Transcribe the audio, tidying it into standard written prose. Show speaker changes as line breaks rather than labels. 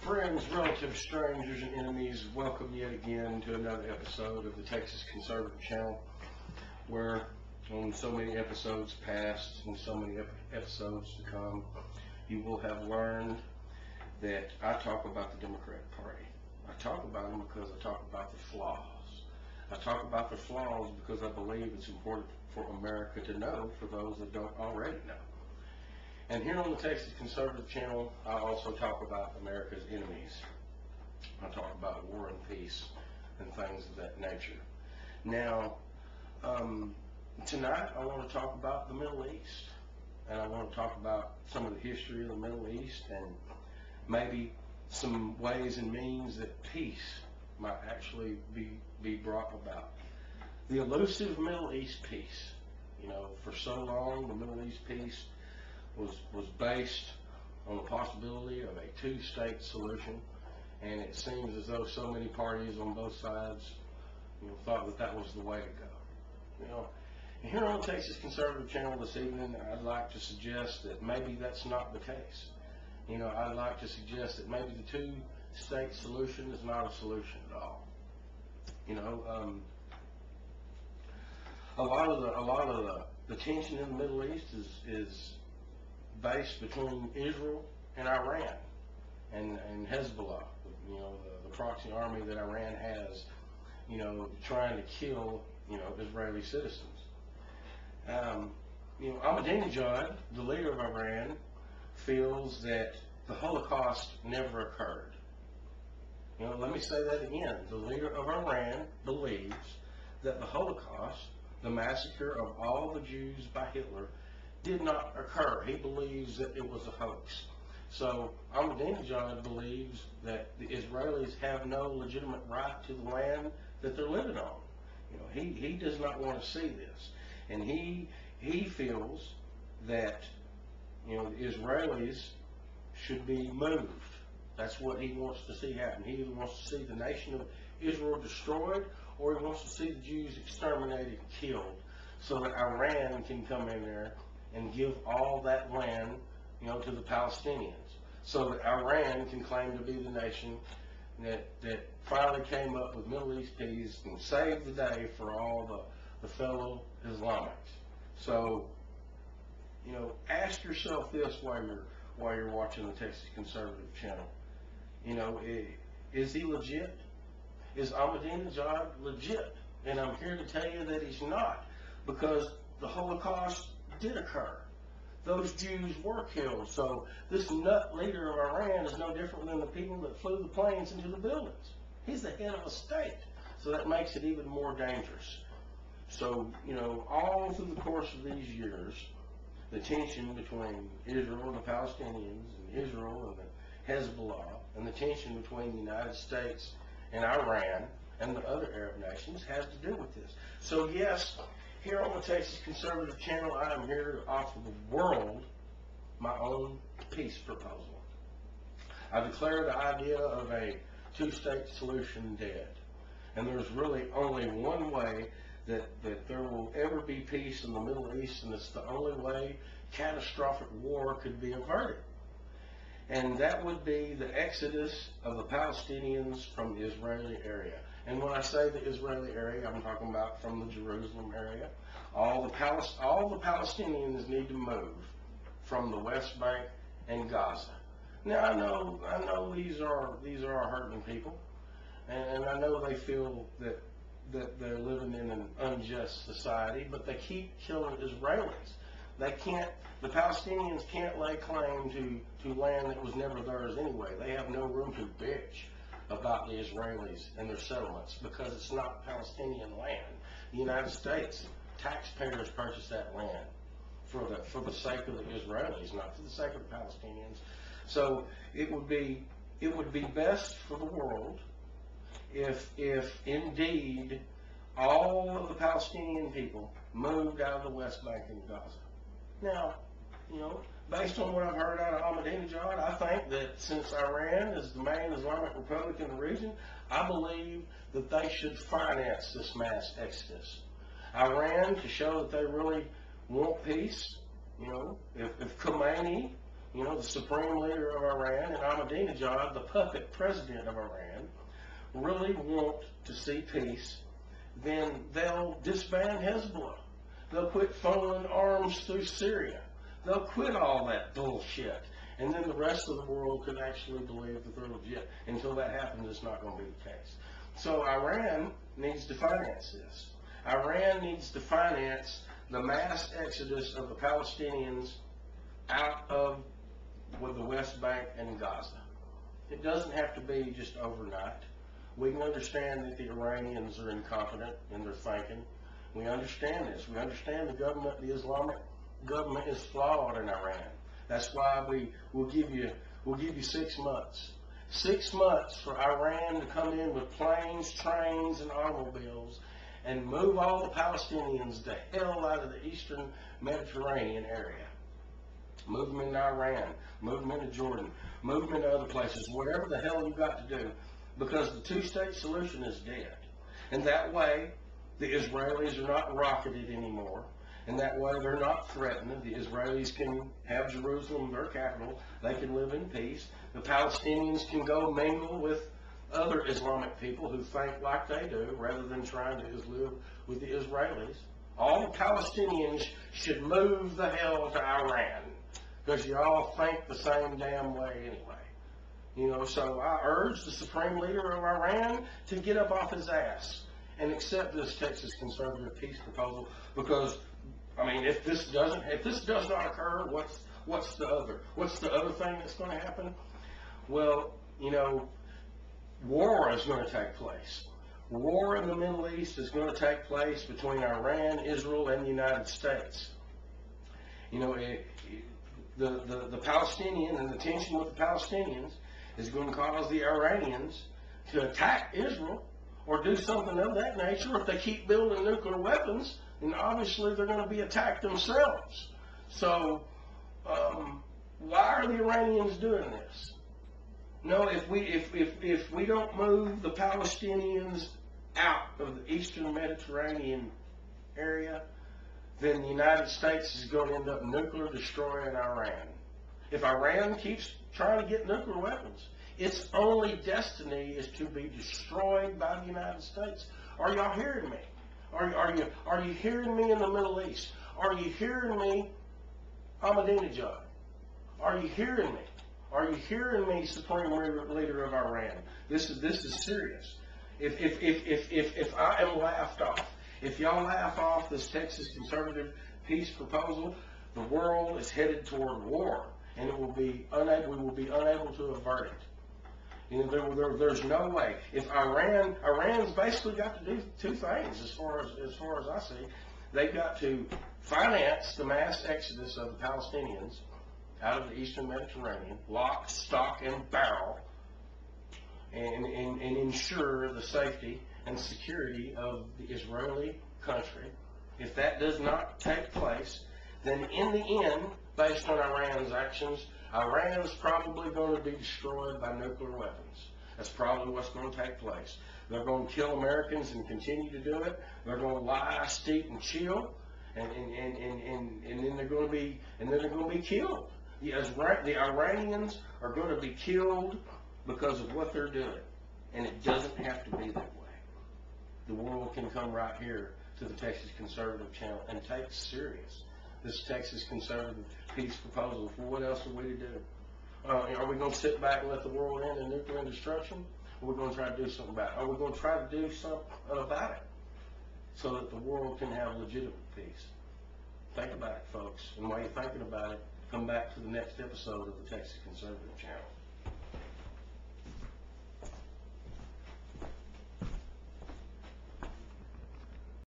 Friends, relatives, strangers, and enemies, welcome yet again to another episode of the Texas Conservative Channel, where on so many episodes past and so many episodes to come, you will have learned that I talk about the Democratic Party. I talk about them because I talk about the flaws. I talk about the flaws because I believe it's important for America to know, for those that don't already know. And here on the Texas Conservative Channel, I also talk about America's enemies. I talk about war and peace and things of that nature. Now, tonight I want to talk about the Middle East. And I want to talk about some of the history of the Middle East and maybe some ways and means that peace might actually be brought about. The elusive Middle East peace. You know, for so long, the Middle East peace was based on the possibility of a two-state solution, and it seems as though so many parties on both sides, thought that was the way to go. Here on the Texas Conservative Channel this evening, I'd like to suggest that maybe that's not the case. I'd like to suggest that maybe the two-state solution is not a solution at all. A lot of the tension in the Middle East is based between Israel and Iran and Hezbollah, the proxy army that Iran has, trying to kill, Israeli citizens. Ahmadinejad, the leader of Iran, feels that the Holocaust never occurred. Let me say that again. The leader of Iran believes that the Holocaust, the massacre of all the Jews by Hitler, did not occur. He believes that it was a hoax. So Ahmadinejad believes that the Israelis have no legitimate right to the land that they're living on. He does not want to see this, and he feels that the Israelis should be moved. That's what he wants to see happen. He either wants to see the nation of Israel destroyed, or he wants to see the Jews exterminated and killed, so that Iran can come in there and give all that land, to the Palestinians, so that Iran can claim to be the nation that finally came up with Middle East peace and saved the day for all the fellow Islamics. So, ask yourself this while you're watching the Texas Conservative Channel. Is he legit? Is Ahmadinejad legit? And I'm here to tell you that he's not, because the Holocaust did occur. Those Jews were killed. So this nut leader of Iran is no different than the people that flew the planes into the buildings. He's the head of a state. So that makes it even more dangerous. So, all through the course of these years, the tension between Israel and the Palestinians, and Israel and the Hezbollah, and the tension between the United States and Iran and the other Arab nations has to do with this. So yes, here on the Texas Conservative Channel, I am here to offer the world my own peace proposal. I declare the idea of a two-state solution dead. And there's really only one way that there will ever be peace in the Middle East, and it's the only way catastrophic war could be averted. And that would be the exodus of the Palestinians from the Israeli area. And when I say the Israeli area, I'm talking about from the Jerusalem area. All the Palestinians need to move from the West Bank and Gaza. Now I know these are hurting people, and I know they feel that they're living in an unjust society, but they keep killing Israelis. The Palestinians can't lay claim to land that was never theirs anyway. They have no room to bitch about the Israelis and their settlements, because it's not Palestinian land. The United States taxpayers purchased that land for the sake of the Israelis, not for the sake of the Palestinians. So it would be best for the world if indeed all of the Palestinian people moved out of the West Bank and Gaza. Now, based on what I've heard out of Ahmadinejad, I think that since Iran is the main Islamic republic in the region, I believe that they should finance this mass exodus. Iran, to show that they really want peace, if Khomeini, you know, the supreme leader of Iran, and Ahmadinejad, the puppet president of Iran, really want to see peace, then they'll disband Hezbollah. They'll quit funneling arms through Syria. They'll quit all that bullshit. And then the rest of the world can actually believe that they're legit. Until that happens, it's not going to be the case. So Iran needs to finance this. Iran needs to finance the mass exodus of the Palestinians out of the West Bank and Gaza. It doesn't have to be just overnight. We can understand that the Iranians are incompetent in their thinking. We understand this. We understand the Islamic government is flawed in Iran. That's why we'll give you 6 months. 6 months for Iran to come in with planes, trains, and automobiles and move all the Palestinians the hell out of the eastern Mediterranean area. Move them into Iran, move them into Jordan, move them into other places, whatever the hell you've got to do, because the two-state solution is dead. And that way, the Israelis are not rocketed anymore. And that way, they're not threatened. The Israelis can have Jerusalem, their capital. They can live in peace. The Palestinians can go mingle with other Islamic people who think like they do, rather than trying to live with the Israelis. All the Palestinians should move the hell to Iran, because you all think the same damn way anyway. You know, so I urge the supreme leader of Iran to get up off his ass and accept this Texas conservative peace proposal, because I mean, if this does not occur, what's the other thing that's going to happen? Well, you know, war is going to take place. War in the Middle East is going to take place between Iran, Israel, and the United States. You know, the Palestinian and the tension with the Palestinians is going to cause the Iranians to attack Israel or do something of that nature. If they keep building nuclear weapons, then obviously they're going to be attacked themselves. So why are the Iranians doing this? No, if we don't move the Palestinians out of the eastern Mediterranean area, then the United States is going to end up nuclear destroying Iran. If Iran keeps trying to get nuclear weapons, its only destiny is to be destroyed by the United States. Are y'all hearing me? Are you hearing me in the Middle East? Are you hearing me, Ahmadinejad? Are you hearing me? Are you hearing me, Supreme Leader of Iran? This is serious. If I am laughed off, if y'all laugh off this Texas conservative peace proposal, the world is headed toward war, and we will be unable to avert it. You know, there's no way. If Iran's basically got to do two things as far as I see. They've got to finance the mass exodus of the Palestinians out of the eastern Mediterranean, lock, stock, and barrel, and ensure the safety and security of the Israeli country. If that does not take place, then in the end, based on Iran's actions, Iran is probably going to be destroyed by nuclear weapons. That's probably what's going to take place. They're going to kill Americans and continue to do it. They're going to lie, steep, and chill, and then they're going to be killed. The Iranians are going to be killed because of what they're doing, and it doesn't have to be that way. The world can come right here to the Texas Conservative Channel and take serious this Texas Conservative peace proposal. For what else are we to do? Are we going to sit back and let the world end in nuclear destruction? Or are we going to try to do something about it? Are we going to try to do something about it so that the world can have legitimate peace? Think about it, folks. And while you're thinking about it, come back to the next episode of the Texas Conservative Channel.